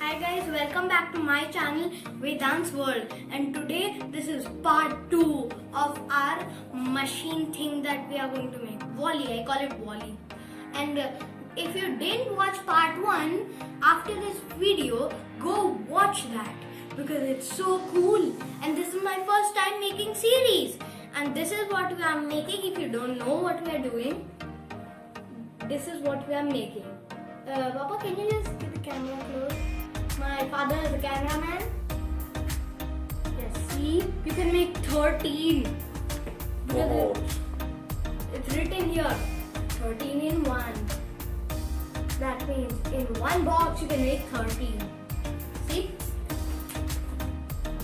Hi guys, welcome back to my channel Vedant's World, and today this is part 2 of our machine thing that we are going to make. Wally, I call it Wally. And if you didn't watch part 1 after this video, go watch that because it's so cool. And this is my first time making series, and this is what we are making. If you don't know what we are doing, this is what we are making. Papa, can you just get the camera close? My father is a cameraman. Yes, see, you can make 13. Because it's written here, 13 in 1. That means in one box you can make 13. See?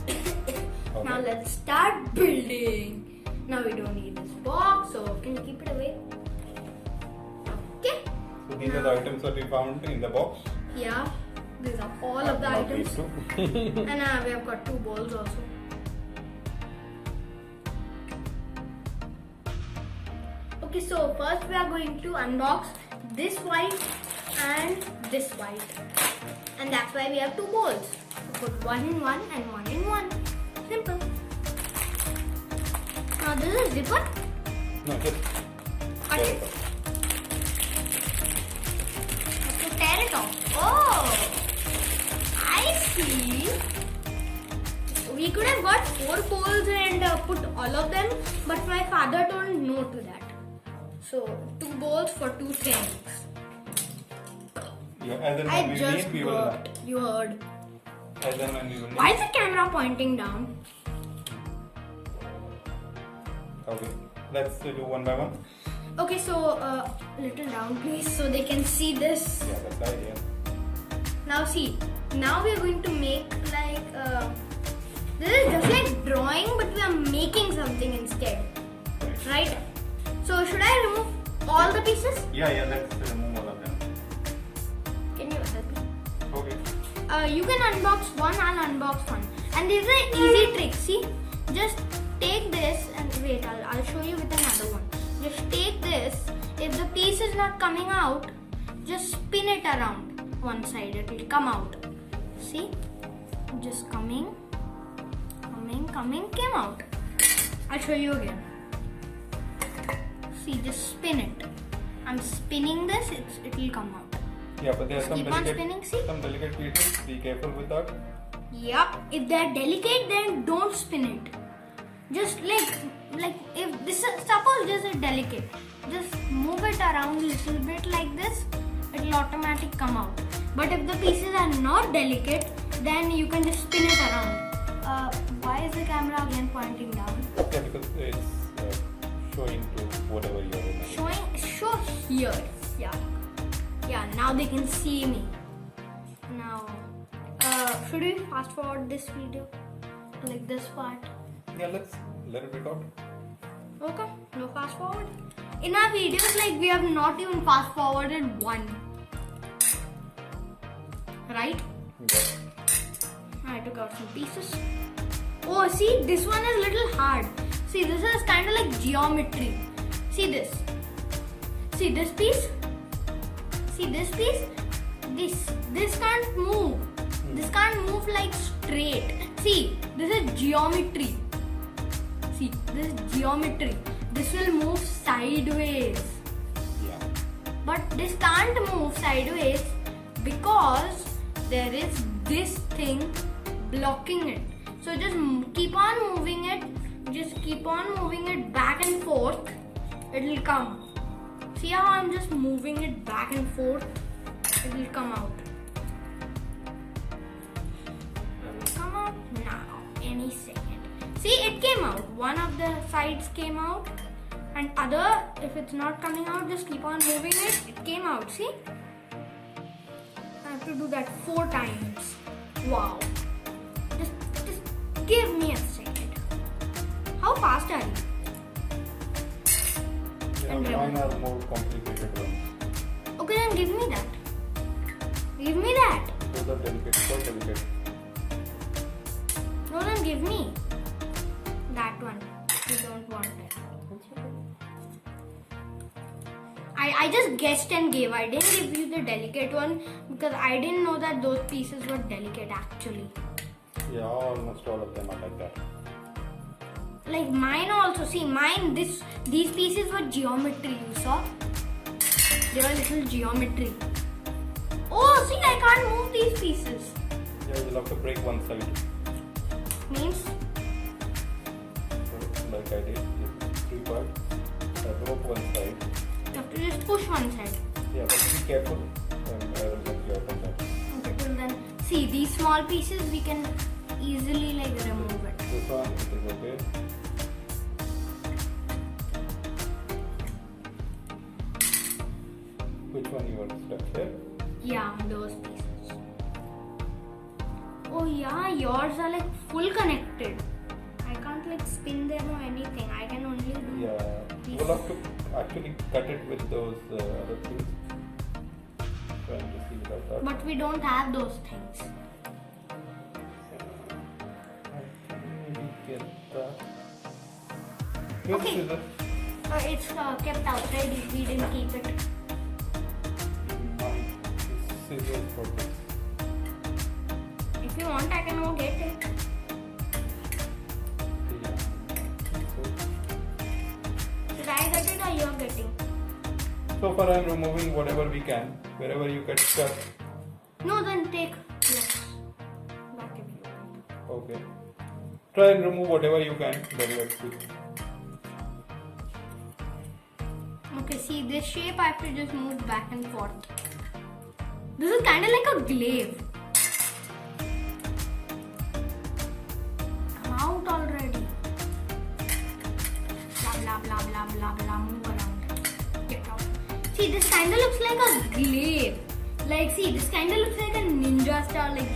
Okay. Now let's start building. Now we don't need this box, so can you keep it away? Okay. So these are the items that we found in the box. Yeah. These are all of the items. And we have got 2 balls also. Okay, so first we are going to unbox this white and this white. And that's why we have 2 balls. So put 1 in 1 and 1 in 1. Simple. Now this is zipper. No, just Cut it. Have to tear it off. Oh! I see. We could have got 4 poles and put all of them, but my father told no to that. So 2 bowls for 2 things. yeah, as and when I we just need, we will. worked. You heard. As and when we will. Why is the camera pointing down? Okay, let's do one by one. Okay, so little down please, so they can see this. Yeah, that's the idea. Now see. Now we are going to make like this is just like drawing, but we are making something instead, right? So should I remove all the pieces? Yeah, let's remove all of them. Can you help me? Okay. You can unbox one, I'll unbox one. And this is an easy trick. See, just take this and wait. I'll show you with another one. Just take this. If the piece is not coming out, just spin it around one side. It will come out. See, just coming, came out. I'll show you again. See, just spin it. I'm spinning this, it will come out. Yeah, but there are Keep on spinning, see? some delicate pieces. Be careful with that. Yep, if they're delicate, then don't spin it. Just like if this is, suppose this is delicate, just move it around a little bit like this, it will automatically come out. But if the pieces are not delicate, then you can just spin it around. Why is the camera again pointing down? Yeah, because it's showing to whatever you're Show here. Yeah, now they can see me. Now, should we fast forward this video? Like this part? Yeah, let's let it record. Okay, no fast forward. In our videos, like we have not even fast forwarded one. Right? Yeah. I took out some pieces. Oh, see, this one is little hard. See, this is kind of like geometry. See this. See this piece. See this piece. This can't move. This can't move like straight. See, this is geometry. See, this is geometry. This will move sideways. Yeah. But this can't move sideways because there is this thing blocking it. So just keep on moving it. Just keep on moving it back and forth. It will come. See how I'm just moving it back and forth? It will come out. It will come out now, any second. See, it came out. One of the sides came out. And other, if it's not coming out, just keep on moving it. It came out, see? I have to do that 4 times. Wow. Just give me a second. How fast are you? Yeah, And mine are more complicated ones. Okay, then give me that. Give me that. Those are delicate, quite delicate. No, then give me that one. You don't want it. I I just guessed and gave. I didn't give you the delicate one because I didn't know that those pieces were delicate actually. Yeah, almost all of them are like that. Like mine also. See, mine, these pieces were geometry, you saw? They were little geometry. Oh, see, I can't move these pieces. Yeah, you'll have to break one side. Means? So, like I did, 3 parts. I broke one side. You have to just push one side. Yeah, but be careful. And I will let you open that. Okay, till then. See, these small pieces we can easily like remove it. This one, it is okay. Which one you want to stuck here? Yeah, those pieces. Oh yeah, yours are like full connected. I can't like spin them or anything. I can only do Yeah, these. we'll have to actually cut it with those other things. Trying to see without that. But we don't have those things. I can maybe get that. Here's Okay. scissors. It's kept outside. We didn't keep it. My scissors for this. If you want, I can go get it. Yeah. Should I get it or you're getting? So far I'm removing whatever we can. Wherever you get stuck. No, then take this. Back if you want. Okay. Try and remove whatever you can. Then let's see. Okay, see this shape I have to just move back and forth. This is kind of like a glaive. Come out already. Blah blah blah blah blah blah. Move around. Get out. See, this kind of looks like a glaive. Like, see, this kind of looks like a ninja star. Like,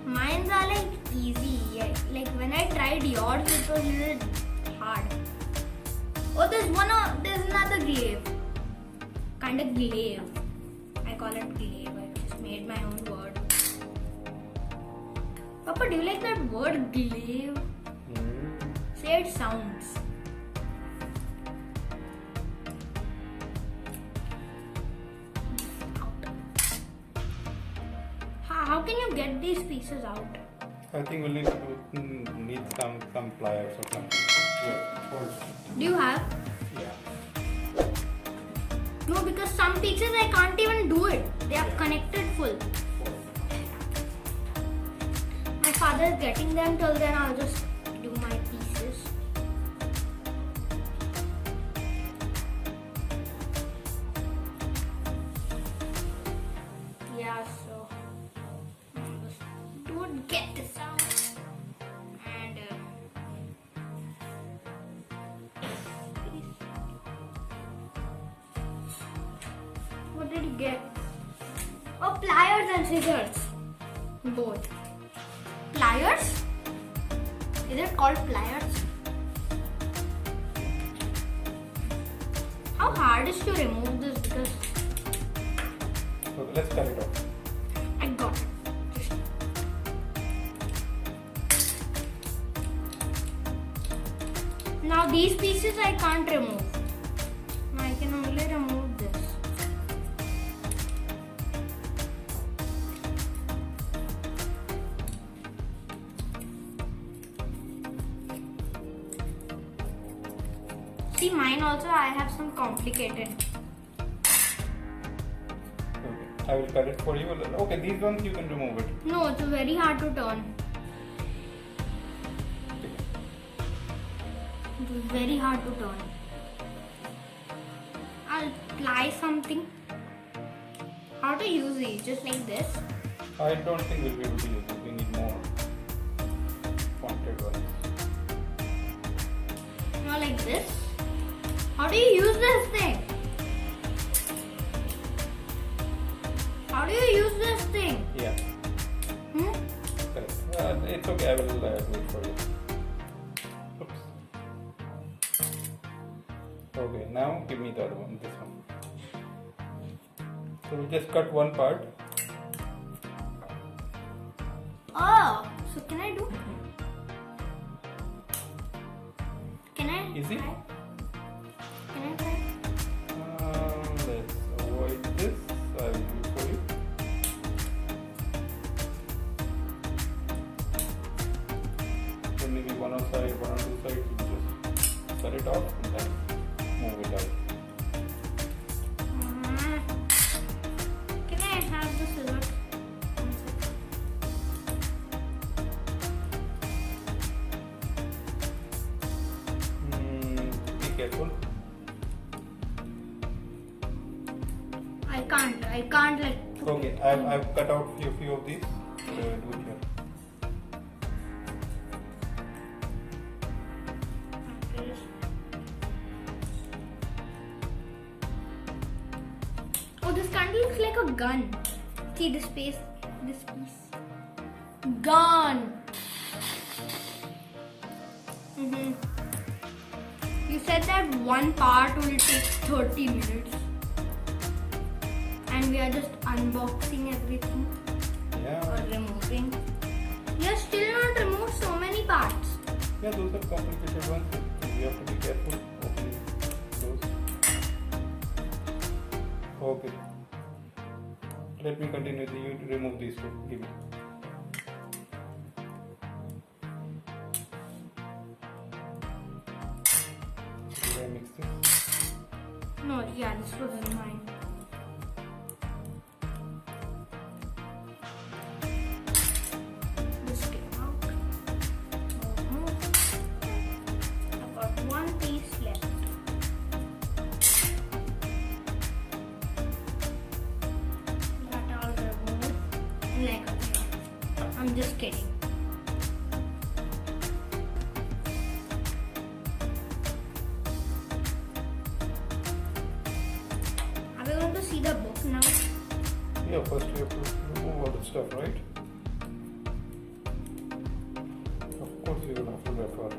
mines are like easy. Like when I tried yours, it was a little hard. Oh, there's another glaive. Kind of glaive. I call it glaive. I just made my own word. Papa, do you like that word glaive? Say it sounds. Out. How can you get these pieces out? I think we'll need some pliers or something. Yeah. Do you have? Yeah. No, because some pieces I can't even do it. They are Yeah. connected full. My father is getting them. Till then, I'll just do my pieces. Yeah, so don't get this out. And what did you get? Oh, pliers and scissors. Both. Pliers? Is it called pliers? How hard is to remove this? Because Okay, let's cut it off. I got it. Now these pieces I can't remove. I can only remove this. See, mine also I have some complicated. Okay. I will cut it for you. Okay, these ones you can remove it. No, it's very hard to turn. It is very hard to turn. I'll apply something. How to use these? Just like this. I don't think we'll be able to use it. We need more pointed ones. Not like this. How do you use this thing? How do you use this thing? Yeah. Correct. It's okay. I will do it for you. Oops. Okay. Now give me the other one. This one. So we just cut one part. Oh, so can I do? Easy? Try. Can I try? Let's avoid this. I will do it for you. So maybe one or two sides, you just cut it off and then move it out. Can I have the scissors? One sec. Be careful. I can't like. Okay, I've cut out few of these. Do it here. Okay. Oh, this candle looks like a gun. See this piece? Gun. You said that one part will take 30 minutes. And we are just unboxing everything or Yeah. removing. We are still not removed so many parts. Yeah, those are complicated ones. You have to be careful opening those. Okay. Let me continue. You remove these two. Give me. Did I mix this? No, yeah, this was mine. This came out. I've got one piece left. That all removed. Like, I'm just kidding. Are we going to see the book now? Yeah, first we have to remove all the stuff, right? Of course, you will have to refer to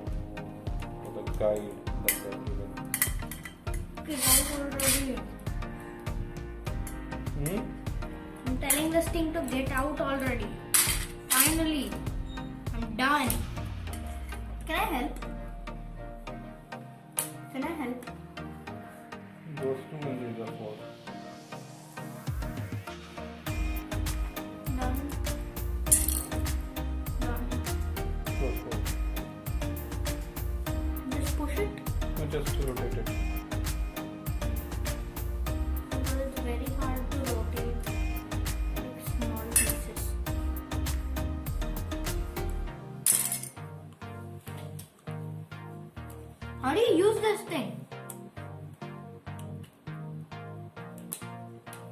the guide that they have given. Okay, guys, already. Hmm? I'm telling this thing to get out already. Finally. I'm done. Can I help? Can I help? Those two and these are four. Done. Done. Those four. Just push it. No, just rotate it. Because it's very hard to rotate like small pieces. How do you use this thing?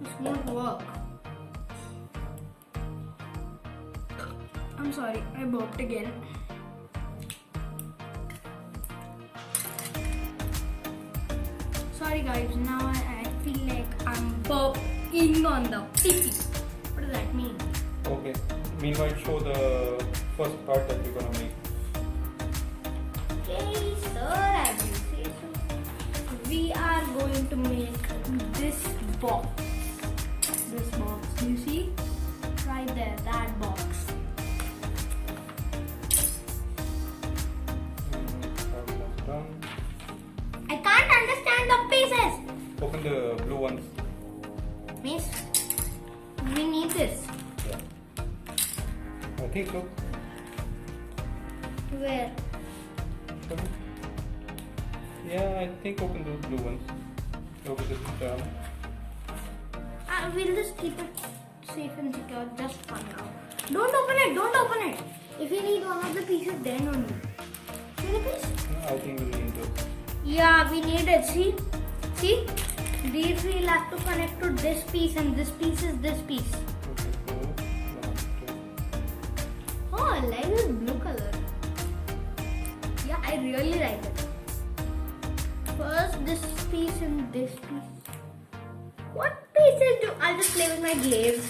This won't work. I'm sorry, I burped again. Sorry guys, now I feel like I'm burping on the pee. What does that mean? Okay. Meanwhile, show the first part that we're gonna make. Okay, sir, as you say so. We are going to make this box. This box, you see? Right there, that box. Almost done. I can't understand the pieces. Open the blue ones. Miss, we need this. Yeah. I think so. Where? Yeah, I think open those blue ones. Okay, this is done. We'll just keep it safe and secure just for now. Don't open it, don't open it. If you need one of the pieces, then only. See the piece? I think we'll need those. Yeah, we need it. See? See? These we'll have to connect to this piece and this piece is this piece. Okay, so 1, 2. Oh, I like this blue color. Yeah, I really like it. First this piece and this piece. What pieces do I'll just play with my glaze.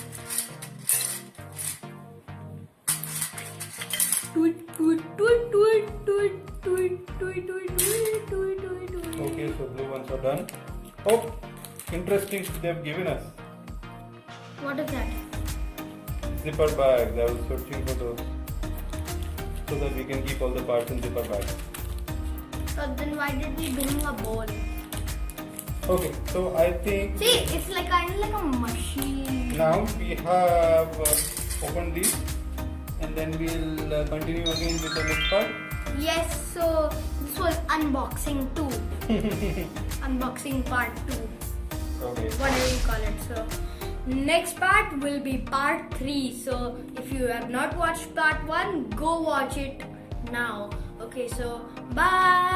Okay, so blue ones are done. Oh, interesting they've given us. What is that? Zipper bags. I was searching for those so that we can keep all the parts in zipper bags. So then why did we bring a ball? Okay, so I think See, it's like kind of like a machine. now we have opened this, and then we'll continue again with the next part. Yes, so this was unboxing 2. Unboxing part 2. Okay. Whatever you call it. So next part will be part 3. So if you have not watched part 1, go watch it now. Okay, so bye.